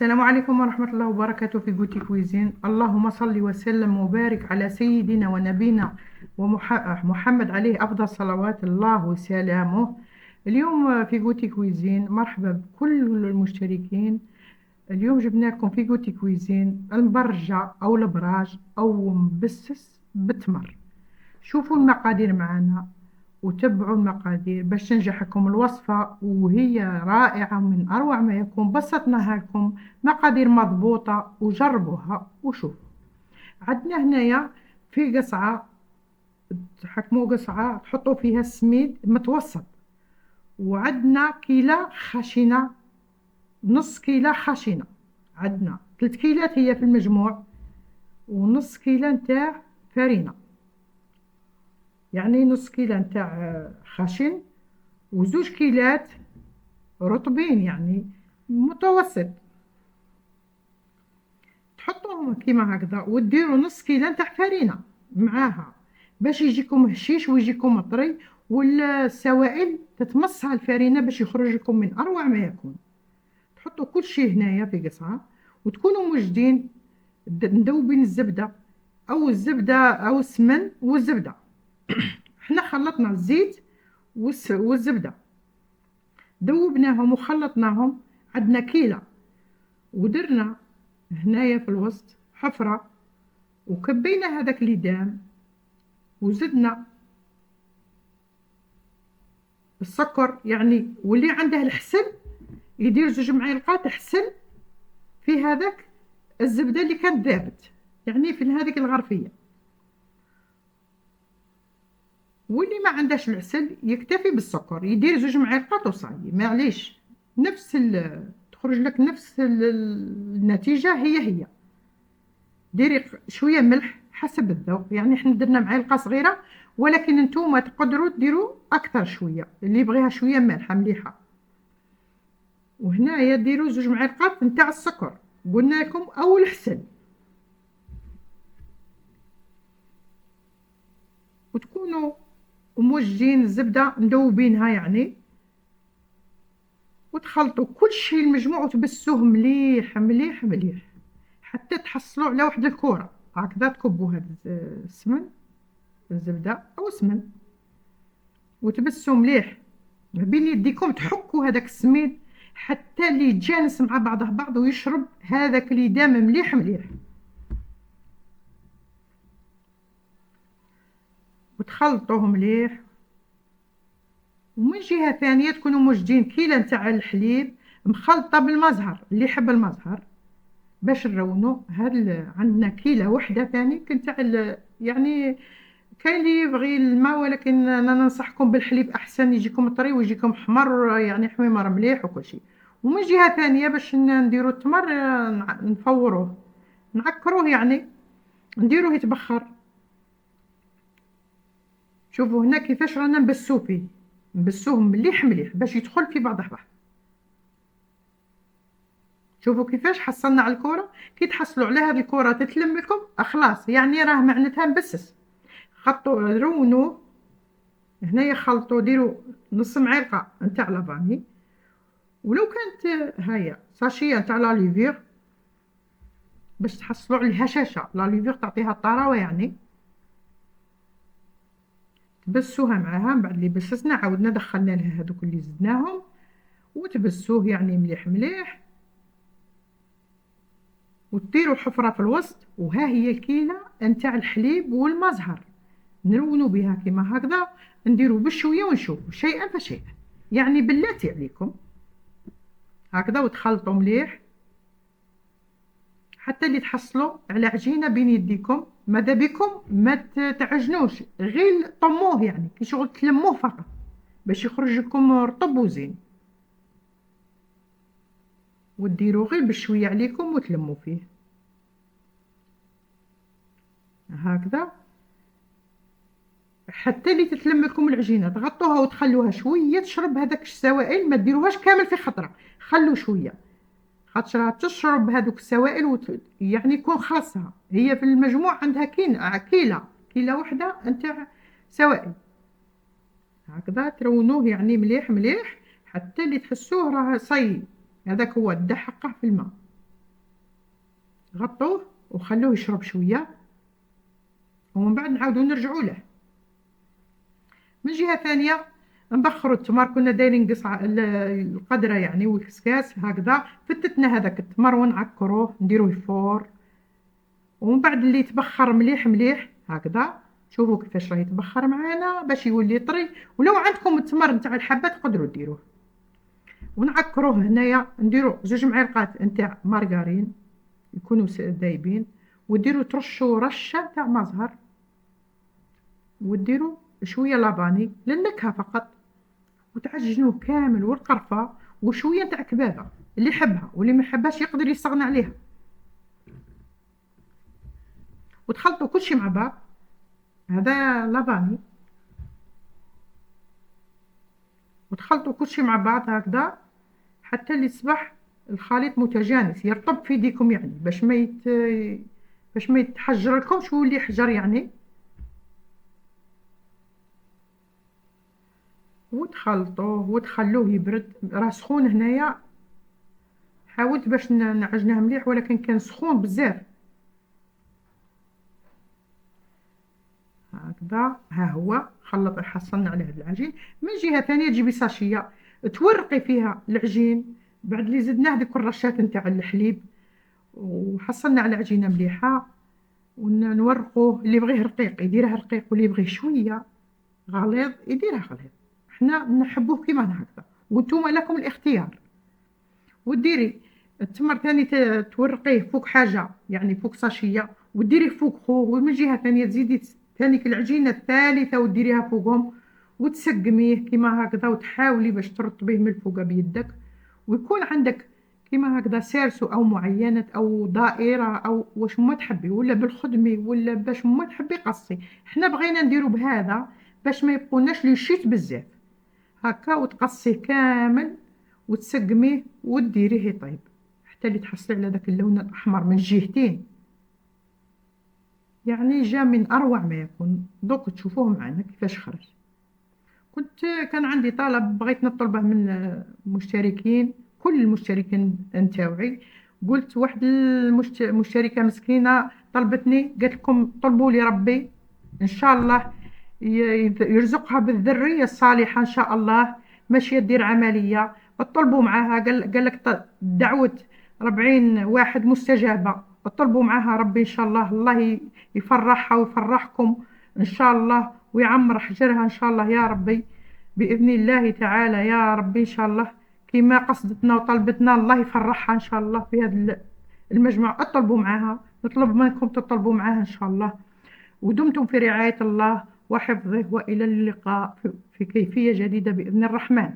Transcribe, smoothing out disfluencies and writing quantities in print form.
السلام عليكم ورحمة الله وبركاته في جوتي كويزين. اللهم صل وسلم وبارك على سيدنا ونبينا ومحمد عليه أفضل صلوات الله وسلامه. اليوم في جوتي كويزين مرحبا بكل المشتركين. اليوم جبنا لكم في جوتي كويزين المبرجة أو البراج أو مبسس بالتمر. شوفوا المقادير معنا وتبعوا المقادير باش تنجحكم الوصفة، وهي رائعة من أروع ما يكون. بسطناها لكم مقادير مضبوطة وجربوها وشوفوا. عندنا هنايا في قصعة، تحكموا قصعة تحطوا فيها السميد متوسط، وعندنا كيلة خشنة، نص كيلة خشنة، عندنا 3 كيلات هي في المجموع، ونص كيلة نتاع فرينة، يعني نص كيلة نتاع خشن وزوج كيلات رطبين يعني متوسط. تحطوهم كيما هكذا وديروا نص كيلة نتاع فرينة معاها باش يجيكم هشيش ويجيكم طري، والسوائل تتمصها الفرينة باش يخرج لكم من أروع ما يكون. تحطوا كل شيء هنايا في قصعة وتكونوا موجدين مذوبين الزبدة أو السمن والزبدة. احنا خلطنا الزيت والزبدة، ذوبناهم وخلطناهم. عندنا كيلة ودرنا هنايا في الوسط حفرة وكبينا هذاك الليدام، وزدنا السكر يعني، واللي عنده الحسل يدير 2 معالق حسل في هذاك الزبدة اللي كانت ذابت، يعني في هذيك الغرفية. واللي ما عندهش العسل يكتفي بالسكر، يدير 2 معالق وصاي، معليش تخرج لك نفس النتيجة هي. ديري شوية ملح حسب الذوق، يعني احنا درنا معلقة صغيرة، ولكن انتوما تقدروا ديروا اكثر شوية، اللي يبغيها شوية مالحة مليحة. وهنايا ديروا 2 معالق نتاع السكر، قلنا لكم او الحسل، وتكونوا موجين الزبدة مذوبينها يعني، وتخلطوا كل شيء المجموع وتبسوه مليح مليح مليح حتى تحصلوا على واحد الكرة هكذا. تكبوا هذا السمن، الزبدة أو السمن، وتبسوا مليح ما بين يديكم. تحكوا هذاك السميد حتى اللي يتجانس مع بعضه بعض ويشرب هذاك الليدام مليح مليح. وتخلطوه مليح. ومن جهة ثانية تكونوا موجدين كيلة نتاع الحليب مخلطة بالمزهر، اللي يحب المزهر باش نرونوا. عندنا كيلة وحدة ثاني نتاع يعني كاين اللي يبغي الماء، ولكن انا ننصحكم بالحليب احسن، يجيكم طري ويجيكم حمر يعني حميمر مليح وكل شيء. ومن جهة ثانية باش نديروا التمر نفوروه نعكروه يعني نديروه يتبخر. شوفوا هنا كيفاش رانا نبسوه فيه، نبسوه مليح مليح باش يدخل في بعضه بعض. شوفوا كيفاش حصلنا على الكرة. كي تحصلوا على هذه الكرة تتلم لكم خلاص، يعني راه معناتها مبسس. خطوا رونوا هنايا، خلطوا ديروا نص معلقة نتاع لافاني، ولو كانت هيا ساشيه نتاع لاليفير باش تحصلوا على الهشاشة. لاليفير تعطيها الطراوة يعني. تبسوها معاها. بعد اللي بسسنا عاودنا دخلنا لها هذوك اللي زدناهم وتبسوه يعني مليح مليح. وديروا حفرة في الوسط، وها هي الكيلة نتاع الحليب والمزهر، نلونوا بها كيما هكذا، نديروا بشوية ونشوفوا شيئا فشيئا. يعني بلاتي عليكم هكذا، وتخلطوا مليح حتى اللي تحصلوا على عجينة بين يديكم. ماذا بكم ما تعجنوش، غير طموه يعني كي شغل تلموه فقط باش يخرج لكم رطب وزين. وديروا غير بشوية عليكم وتلموا فيه هكذا حتى اللي تتلم لكم العجينه. تغطوها وتخلوها شويه تشرب هذاك السوائل، ما ديروهاش كامل في خطره، خلوا شويه خاطر تشرب هذوك السوائل يعني يكون خاصها هي في المجموع عندها كيله واحده نتاع سوائل هكذا. ترونوه يعني مليح مليح حتى اللي تحسوه راه صاي، هذاك هو تدحقه في الماء. غطوه وخلوه يشرب شويه ومن بعد نعاودو نرجعوا له. من جهة ثانية نبخروا التمر، كنا دايرين قصعة القدرة يعني والكسكاس هكذا، فتتنا هذاك التمر ونعكروه نديروه فور، ومن بعد اللي يتبخر مليح مليح هكذا. شوفوا كيفاش راه يتبخر معانا باش يولي طري. ولو عندكم التمر نتاع الحبة تقدروا ديروه. ونعكروه هنايا، نديروا 2 معالق نتاع مارغرين يكونوا دايبين، وديروا ترشوا رشة تاع مزهر، وديروا شويه لاباني للنكهه فقط، وتعجنوه كامل والقرفه، وشويه تاع كبابه اللي يحبها، واللي ما يحبهاش يقدر يستغنى عليها. وتخلطوا كل شيء مع بعض. هذا لاباني. وتخلطوا كل شيء مع بعض هكذا حتى اللي يصبح الخليط متجانس، يرطب في يديكم يعني باش ما يتحجر لكمش ويولي حجر يعني. وتخلطوه وتخلوه يبرد، راه سخون هنايا. حاولت باش نعجنه مليح ولكن كان سخون بزاف هكذا. ها هو حصلنا على هذا العجين. من جهه ثانيه تجيبي ساشيه تورقي فيها العجين بعد اللي زدناه ديك الرشات نتاع الحليب، وحصلنا على عجينه مليحه. ونورقوه، اللي يبغيه رقيق يديره رقيق، واللي يبغيه شويه غليظ يديره غليظ. احنا نحبوه كيما هكذا، وانتم لكم الاختيار. وديري التمر ثاني تورقيه فوق حاجه يعني فوق ساشيه، وديريه فوق خوه. ومن جهه ثانيه تزيدي ثانيك العجينه الثالثه وديريها فوقهم، وتسقميه كيما هكذا، وتحاولي باش ترطبيه من الفوق بيدك. ويكون عندك كيما هكذا سارسو او معينه او دائره او واش ما تحبي، ولا بالخدمي ولا باش ما تحبي قصي. احنا بغينا نديرو بهذا باش ما يبقوناش لي شيت بزاف هكا، وتقصيه كامل وتسقميه وديريه يطيب حتى اللي تحصلي على داك اللون الاحمر من الجهتين. يعني جا من اروع ما يكون. دوك تشوفوه معنا كيفاش خرج. كان عندي طلب بغيت نطلبه من المشتركين، كل المشتركين نتاوعي. قلت واحد المشتركه مسكينه طلبتني، قالت لكم طلبوا لي ربي ان شاء الله يرزقها بالذريه الصالحه ان شاء الله، ماشيه دير عمليه. اطلبوا معاها، قال لك دعوه 40 واحد مستجابه، اطلبوا معاها ربي ان شاء الله، الله يفرحها ويفرحكم ان شاء الله، ويعمر حجرها ان شاء الله يا ربي باذن الله تعالى يا ربي ان شاء الله. كما قصدتنا وطلبتنا الله يفرحها ان شاء الله في هذا المجمع. اطلبوا معاها، نطلب منكم تطلبوا معاها ان شاء الله. ودمتم في رعايه الله وحفظه، والى اللقاء في كيفيه جديده باذن الرحمن.